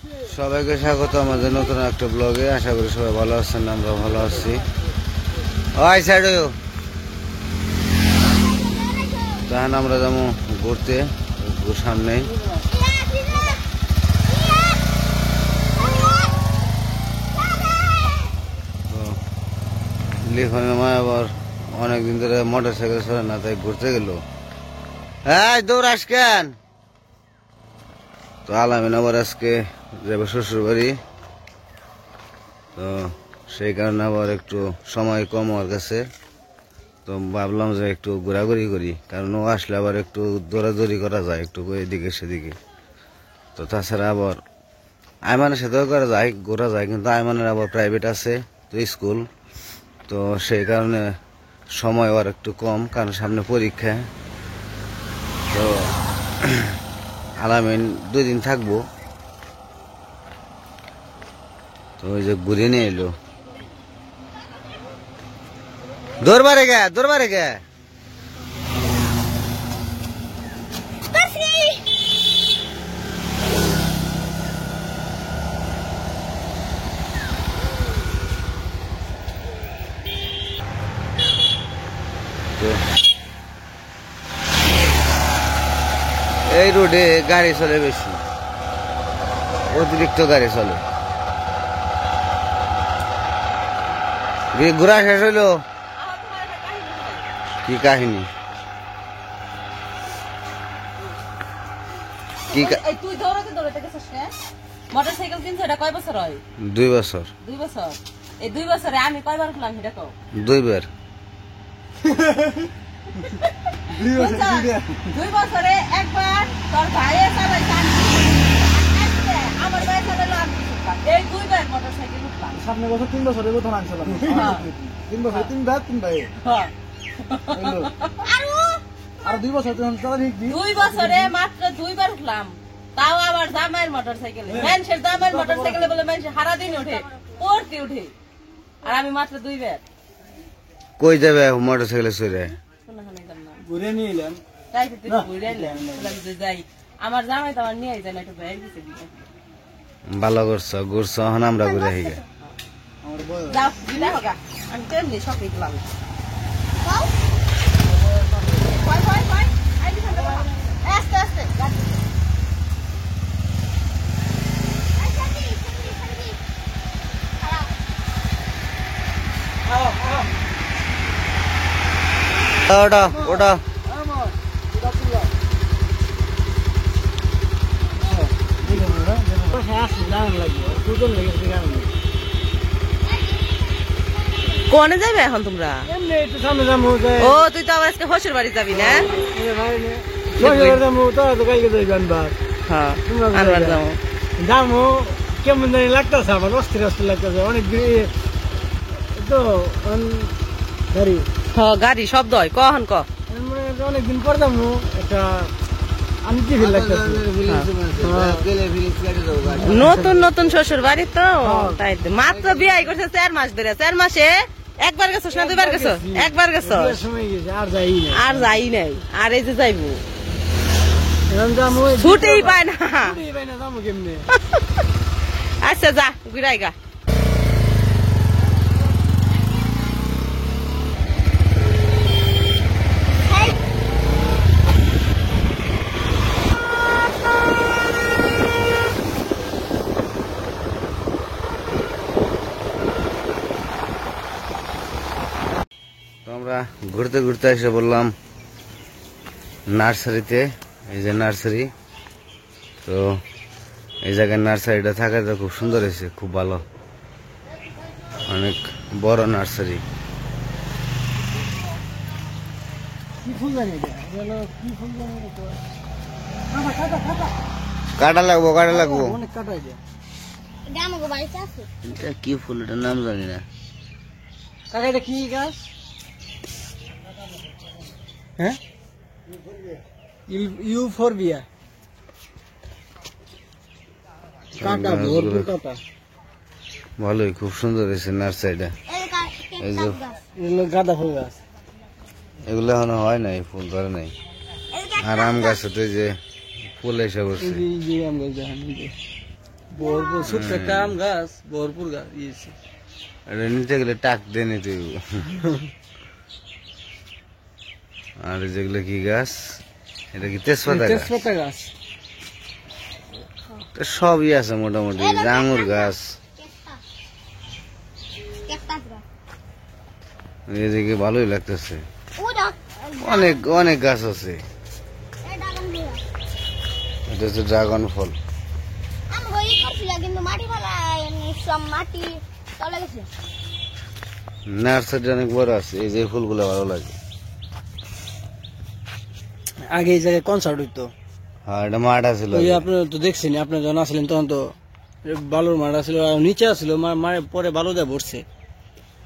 সবাইকে স্বাগত আমাদের নতুন একটা ব্লগে। আশা করি সবাই ভালো আছেন, আমরা ভালো আছি। ওই সাইড তখন আমরা যাবো ঘুরতে সামনে। লিখন আবার অনেকদিন ধরে মোটর সাইকেল চলে না, তাই ঘুরতে গেল। হ্যাঁ দৌড়াস কেন? তো আলামিন আবার আজকে যাবে শ্বশুর বাড়ি, তো সেই কারণে আবার একটু সময় কম ওর কাছে। তো ভাবলাম যে একটু ঘোরাঘুরি করি, কারণ ও আসলে আবার একটু দৌড়াদৌড়ি করা যায় একটু এদিকে সেদিকে। তো তাছাড়া আবার আইমানের সাথেও করা যায়, ঘোরা যায়, কিন্তু আইমানের আবার প্রাইভেট আছে তো স্কুল, তো সেই কারণে সময় ওর একটু কম, কারণ সামনে পরীক্ষা। তো আলামিন 2 দিন থাকবো, তো ওই যে ঘুরে নিয়ে এলো। দরবারে গে এই রোডে গাড়ি চলে বেশি, অতিরিক্ত গাড়ি চলে। ঘোরা শেষ হইলো? কি কাহিনী? তুই দৌড়াতে দৌড়াতে গেছিস না? মোটরসাইকেল কিনছো, এটা কয় বছর হয়? 2 বছর। 2 বছর? এই 2 বছরে আমি কয়বার উঠলাম সেটা কও? 2 বার। 2 বছরে একবার তোর ভাইয়ে চালাইছে, আমার ভাই চালাইলো, আমি উঠলাম। এই 2 বার মোটরসাইকেল উঠলাম। সামনে বছর 3 বছরে প্রথম আনছিলাম। 3 বছর 3 ভাই। হ্যাঁ। আর 2 বছর তখন চালা ঠিক 2 বছরে মাত্র 2 বার উঠলাম, তাও আবার জামাইয়ের মোটরসাইকেলে। মানুষের জামাইয়ের মোটরসাইকেলে বলে মানুষ সারাদিন উঠে, পড়তে উঠে, আর আমি মাত্র 2 বার। কই যাবে মোটর সাইকেলে চড়ে? ঘুরে নিয়ে এলাম। তাই তো তুই ঘুরে এলাম, বললাম যে যাই, আমার জামাই তো আমার নিয়ে যায় না, একটু বাইরে গেছে দিকে। ভালো করছো, ঘুরছো, এখন আমরা ঘুরে আসি। আমার বয়স যাও দিলে হোগা, আমি তেমনি শখে গেলাম। আস্তে আস্তে ওটা ওটা কোনে যাবে এখন তোমরা? ও তুই তো আবার আজকে শ্বশুর বাড়ি যাবি না? আনবার যাবো। যাবো কেমন জানি লাগতেছে, আমার অস্থির অস্থির লাগতেছে। অনেক তো গাড়ি গাড়ি শব্দ হয়, কখন ক? অনেকদিন পর যাবো, একটা আনকি ফিল লাগতেছে। নতুন নতুন শ্বশুর বাড়ি তো, তাই তো। মাত্র বিয়ে করছে 4 মাস ধরে। 4 মাসে একবার গেছো না 2 বার গেছো? একবার গেছো, সময় গেছে, আর যাই না, আর যাই নাই। আর এই যে যাইবো, ছুটেই পায় না। যাবো কেমনে? আচ্ছা যা ঘুরাই গা। আমরা ঘুরতে ঘুরতে এসে বললাম নার্সারিতে। এই যে নার্সারি, তো এই জায়গায় নার্সারিটা থাকাটা খুব সুন্দর হয়েছে, খুব ভালো, অনেক বড় নার্সারি। কি ফুল জানি কি ফুল জানি, কাটা লাগবো কাটা লাগবো। অনেক কাটা যায়। এটা কি ফুল, এটার নাম জানি না। কাকা এটা কি গাছ? হ্যাঁ, ইউফোরবিয়া। কাটা ভরপুর কাটা, ভালোই, খুব সুন্দর হয়েছে নার্সারিটা। এই যে এগুলো গাঁদা ফুল গাছ, এগুলো এখনো হয় নাই, ফুল ধরে নাই। আর আম গাছে তো এই যে ফুল এসে বসছে। ভরপুর ছোট্ট একটা আম গাছ, ভরপুর গাছ ইয়েছে। এটা নিতে গেলে টাক দিয়ে নিতে হইব। আর যেগুলো কি গাছ, এটা কি তেজপাতা গাছ? তেজপাতা গাছ। তো সবই আছে মোটামুটি, আঙুর গাছ, এদিকে ভালোই লাগতেছে, অনেক অনেক গাছ আছে। এটা হচ্ছে ড্রাগন ফল। নার্সারি অনেক বড় আছে, এই যে ফুলগুলো ভালো লাগে। আগে এই জায়গায় কনসার্ট হইতো। হ্যাঁ, এটা মাঠ আছিল। ওই আপনি তো দেখছেন, আপনি যখন আসলেন তখন তো বালুর মাঠ আছিল, আর নিচে আসছিল, পরে বালু দিয়ে ভরছে।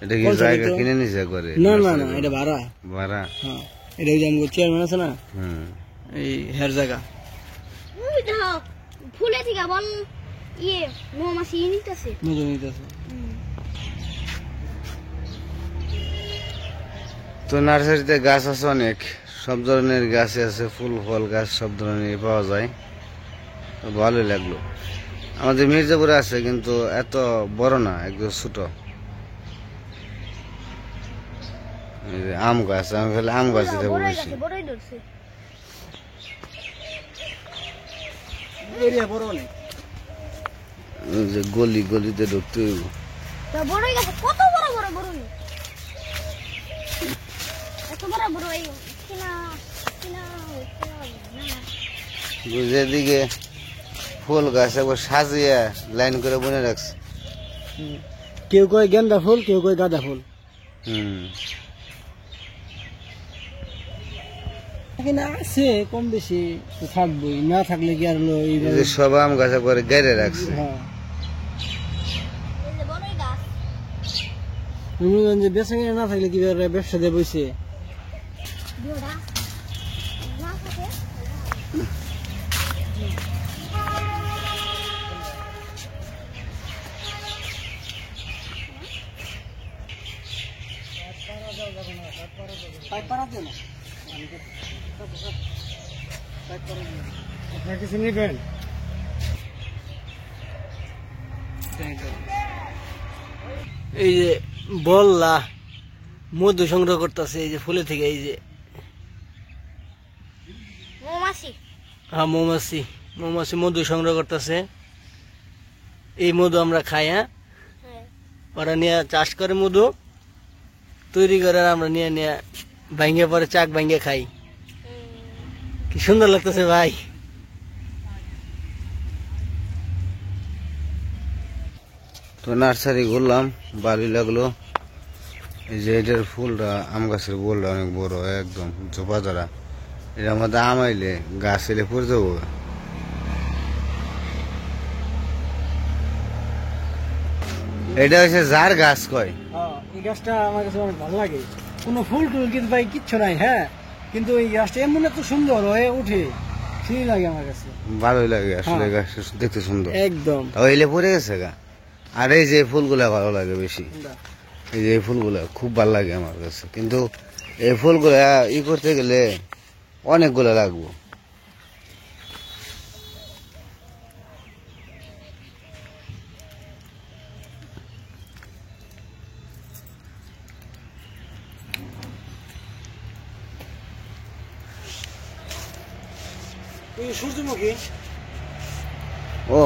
এটা কি জায়গা কিনে নিছে করে? না না না, এটা ভাড়া। ভাড়া? হ্যাঁ, এটা ওই যে আমাদের চেয়ারম্যান আছে না, হুম, এই হের জায়গা। ফুলে থেকে বল ইয়ে মৌমাছি নিতেছে। মধু নিতেছে। তো নার্সারিতে গাছ আছে অনেক, সব ধরনের গাছ আছে, ফুল ফল গাছ সব ধরনের পাওয়া যায়। তো ভালোই লাগলো। আমাদের মির্জাপুরে আছে, কিন্তু এত বড় না, একদম ছোট। এই যে আম গাছ, আমি ফেলে আম গাছ দিতে বলেছি। বড়ই ধরছে। এরিয়া বড় অনেক। এই যে গলি গলিতে ঢুকতে হইব। তা বড়ই গাছে কত বড় বড় বড়ই। এত বড় বড়ই কিনা কিনা না। যেদিকে ফুল গাছ একবার সাজিয়ে লাইন করে বনে রাখছে। কেউ কয় গেন্দা ফুল, কেউ কয় গাঁদা ফুল। হুম, এখানে আছে কম বেশি তো থাকবোই, না থাকলে কি আর হলো এই এইভাবে। যে সব আম গাছ একবারে গেড়ে রাখছে। হ্যাঁ, এই যে বড়ই গাছ। যে বেচা কিনা না থাকলে কি আর ব্যবসা দিয়ে বইছে। বিয়োডা না থাকে। আপনার কিছু নিবেন? এই যে বললা মধু সংগ্রহ করতেছে, এই যে ফুলে থেকে, এই যে মৌমাছি। হ্যাঁ মৌমাছি, মৌমাছি মধু সংগ্রহ করতেছে। এই মধু আমরা খাই। হ্যাঁ, হ্যাঁ। ওরা নিয়ে চাষ করে, মধু তৈরি করে, আর আমরা নিয়ে নিয়ে ভাঙ্গে পরে চাক ভাঙ্গে খাই। কি সুন্দর লাগতেছে ভাই। তো নার্সারি ঘুরলাম, ভালোই লাগলো। এই যে এটার ফুলটা, আম গাছের বোলটা অনেক বড়, একদম ঝোপা ধরা। এটার মধ্যে আম আইলে গাছ এলে পড়ে যাবো। এটা হচ্ছে যার গাছ কয়। এই গাছটা আমার কাছে অনেক ভালো লাগে। কোনো ফুল টুল কিন্তু ভাই কিচ্ছু নাই। হ্যাঁ, কিন্তু এই গাছটা এমন এত সুন্দর হয়ে উঠে, সেই লাগে আমার কাছে। ভালোই লাগে আসলে, হ্যাঁ। গাছটা দেখতে সুন্দর। একদম। তাও এলে পড়ে গেছে গা। আর এই যে ফুলগুলা ভালো লাগে বেশি, এই যে এই ফুলগুলা খুব ভালো লাগে আমার কাছে। কিন্তু এই ফুলগুলা ই করতে গেলে অনেকগুলা লাগবো। এই সূর্যমুখী, ও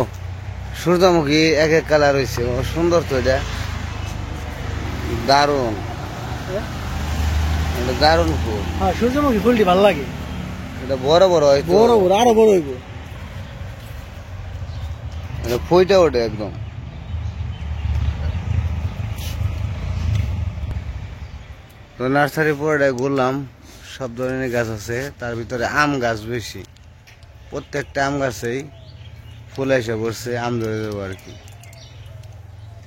সূর্যমুখী এক এক কালার হয়েছে, ও সুন্দর তো, এটা দারুণ, এটা দারুণ ফুল। হ্যাঁ সূর্যমুখী ফুলটি ভালো লাগে। এটা বড় বড় হয় তো, বড় বড়, আরো বড় হইব। এটা ফুইটা ওঠে একদম। তো নার্সারি পুরোটাই ঘুরলাম, সব ধরনের গাছ আছে, তার ভিতরে আম গাছ বেশি। প্রত্যেকটা আম গাছেই ফুল এসে পড়ছে, আম ধরে দেবো আর কি।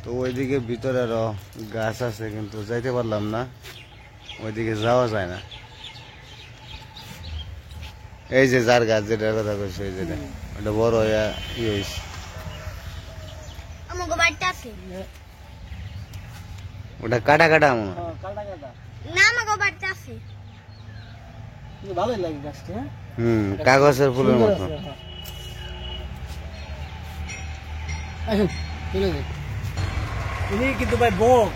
তো ওইদিকে ভিতরে আরো গাছ আছে, কিন্তু যাইতে পারলাম না, ওইদিকে যাওয়া যায় না। এই যে যার গাছ, যেটার কথা কইছে, এই যেটা, ওটা বড় হইয়া ই হয়েছে। আমাকে বাড়িতে আছে। ওটা কাটা কাটা মনে হয়। কাটা কাটা, না আমাকে বাড়িতে আছে। কিন্তু ভালোই লাগে গাছটা। হ্যাঁ, কাগজের ফুলের সুন্দর মতো। আছে, হ্যাঁ। আসুন চলে যাই। ইনি কিন্তু ভাই বক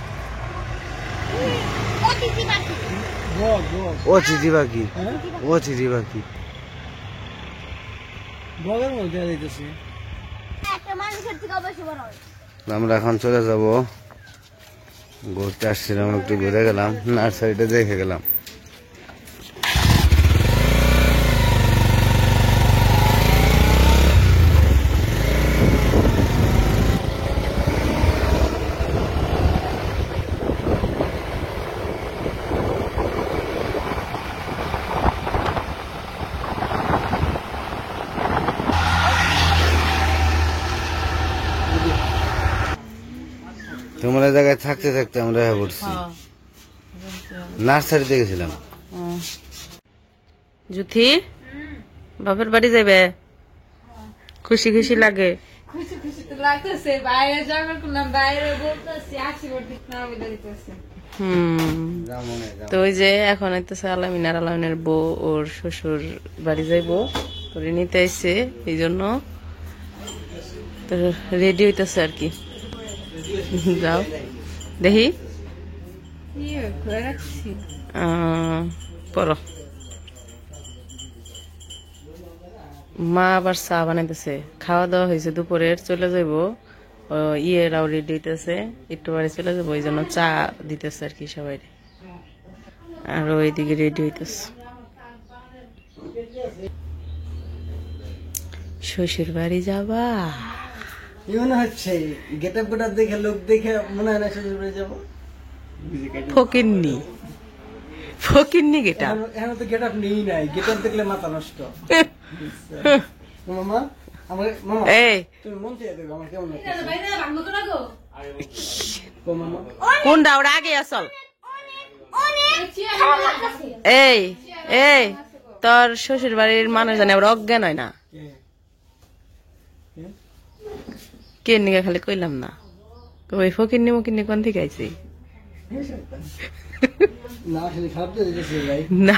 অতিথি পাখি। বক বক ও চিঠি বাকি, হ্যাঁ ও চিঠি বাকি। বকের মধ্যে যাইতেছে। একটা মানুষের থেকে অবশ্য বড় হয়। আমরা এখন চলে যাব, ঘুরতে আসছিলাম, একটু ঘুরে গেলাম, নার্সারিটা দেখে গেলাম। তোমরা জায়গায় থাকতে থাকতে আমরা পড়ছি, নার্সারিতে গেছিলাম। জুথি বাপের বাড়ি যাবে, খুশি খুশি লাগে। খুশি খুশি তো লাগতেছে, বাইরে যাবে করলাম, বাইরে বলতেছি আসি দিক না বলে দিতেছে। তো ওই যে এখন আইতেছে আলামিন, আর আলামিনের বউ ওর শ্বশুর বাড়ি যাইবো, করে নিতে আইছে, এই জন্য তো রেডি হইতেছে আর কি। যাও দেখি খুলে রাখছি। পড়ো। মা আবার চা বানাইতেছে, খাওয়া দাওয়া হয়েছে দুপুরের, চলে যাইবো। ইয়েরাও রেডি হইতেছে, একটু বাড়ি চলে যাবো, এই জন্য চা দিতেছে আর কি সবাই। আর ওইদিকে রেডি হইতেছে। শ্বশুর বাড়ি যাবা? কি মনে হচ্ছে গেট আপ গোটা দেখে লোক দেখে মনে হয় না শ্বশুর বাড়ি যাবো। ফকিন্নি, ফকিন্নি গেটা। এখন তো গেট আপ নেই নাই, গেট আপ দেখলে মাথা নষ্ট। মামা আমার মামা এই তুমি মন চেয়ে দেখো আমার কেমন লাগছে। মামা কোনটা ওরা আগে আসল? খারাপ লাগতেছে। এই এই তোর শ্বশুর বাড়ির মানুষ জানে ওরা অজ্ঞান হয় না, কে নিকে খালি কইলাম না। ওই ফকিন্নি মুকিন্নি কোন থেকে আইছি? না আসলে খারাপ তো দিতেছে ভাই, না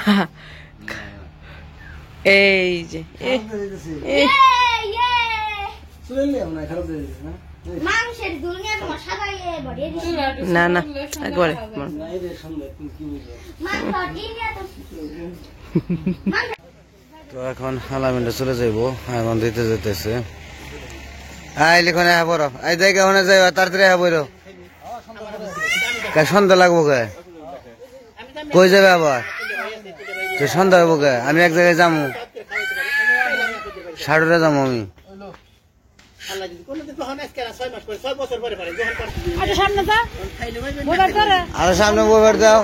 এই যে খারাপ তো দিতেছে। ইয়ে। চলে এলে আমরা খারাপ তো দিতেছে না। মানুষের দুনিয়া তোমার সাজাইয়ে ভরিয়ে দিছে। না না একবারে না এই যে সন্ধ্যা তুমি কি বুঝো। মানুষ দুনিয়া তো তো এখন আলামিনটা চলে যাইবো, এখন দিতে যেতেছে। আই লিখন বড় আই দেখে ওখানে যাই, তাড়াতাড়ি বইরো, সন্ধ্যা লাগবো কে, কই যাবে আবার? তো সন্ধ্যা হবো কে, আমি এক জায়গায় যাবো, সাড়ুরে যাবো আমি। আরো সামনে বইবার দাও।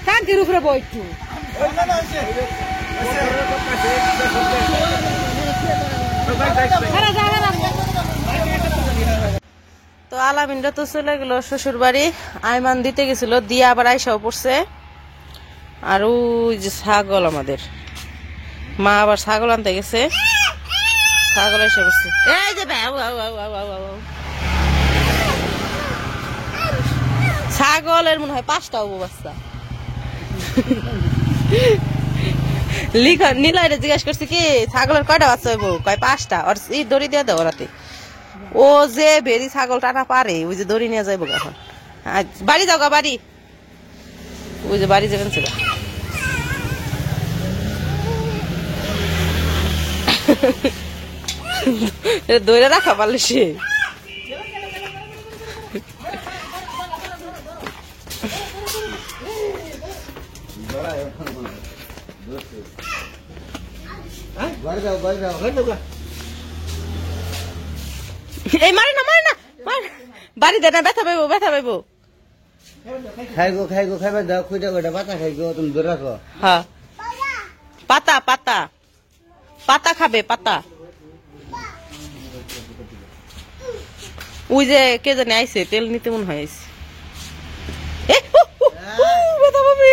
টাঙ্কির উপরে বই একটু তো আলামিনটা তো চলে গেল শ্বশুর বাড়ি, আইমান দিতে গেছিল, দিয়ে আবার আইসাও পড়ছে। আর ওই যে ছাগল, আমাদের মা আবার ছাগল আনতে গেছে, ছাগল এসে পড়ছে। এই যে ছাগলের মনে হয় 5টা বাচ্চা। নীলাইরে জিজ্ঞাসা করছি কি ছাগলের কয়টা বাচ্চা হইব, কয় 5টা। আর এই দড়ি দিয়ে দেবো রাতে, ও যে বেরি ছাগল টানা পারে, ওই যে দড়ি নিয়ে যাইব এখন। বাড়ি যাও গা, বাড়ি, ওই যে বাড়ি যাবেন সেটা। দৌড়ে রাখা পারলে সে এই মারি না, মারি না, বাড়ি দে না, ব্যথা পাইবো, ব্যথা পাইবো। খাইগো খাইগো খাইবার দাও, খুঁজা খুঁজা পাতা খাইগো, তুমি ধরে রাখো। হ্যাঁ পাতা পাতা পাতা খাবে, পাতা। ওই যে কে জানে আইছে, তেল নিতে মনে হয় আইছে। ব্যথা পাবে,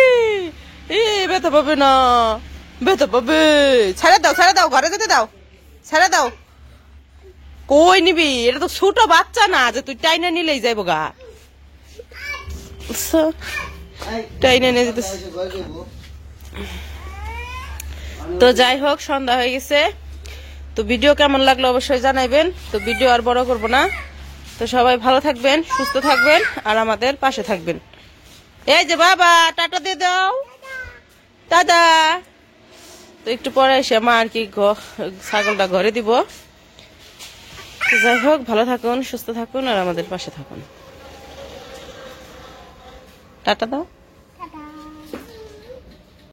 ব্যথা পাবে না, ব্যথা পাবে। ছেড়ে দাও, ছেড়ে দাও, ঘরে যেতে দাও, ছেড়ে দাও। কই নিবি, এটা তো ছোট বাচ্চা না যে তুই টাইনে নিলেই যাইব গা। টাইনে নিয়ে যেতে। তো যাই হোক, সন্ধ্যা হয়ে গেছে, তো ভিডিও কেমন লাগলো অবশ্যই জানাইবেন। তো ভিডিও আর বড় করব না। তো সবাই ভালো থাকবেন, সুস্থ থাকবেন আর আমাদের পাশে থাকবেন। এই যে বাবা টাটা দিয়ে দাও, দাদা। তো একটু পরে এসে মা আর কি ছাগলটা ঘরে দিব। তো যাই হোক, ভালো থাকুন, সুস্থ থাকুন আর আমাদের পাশে থাকুন। টাটা দাও।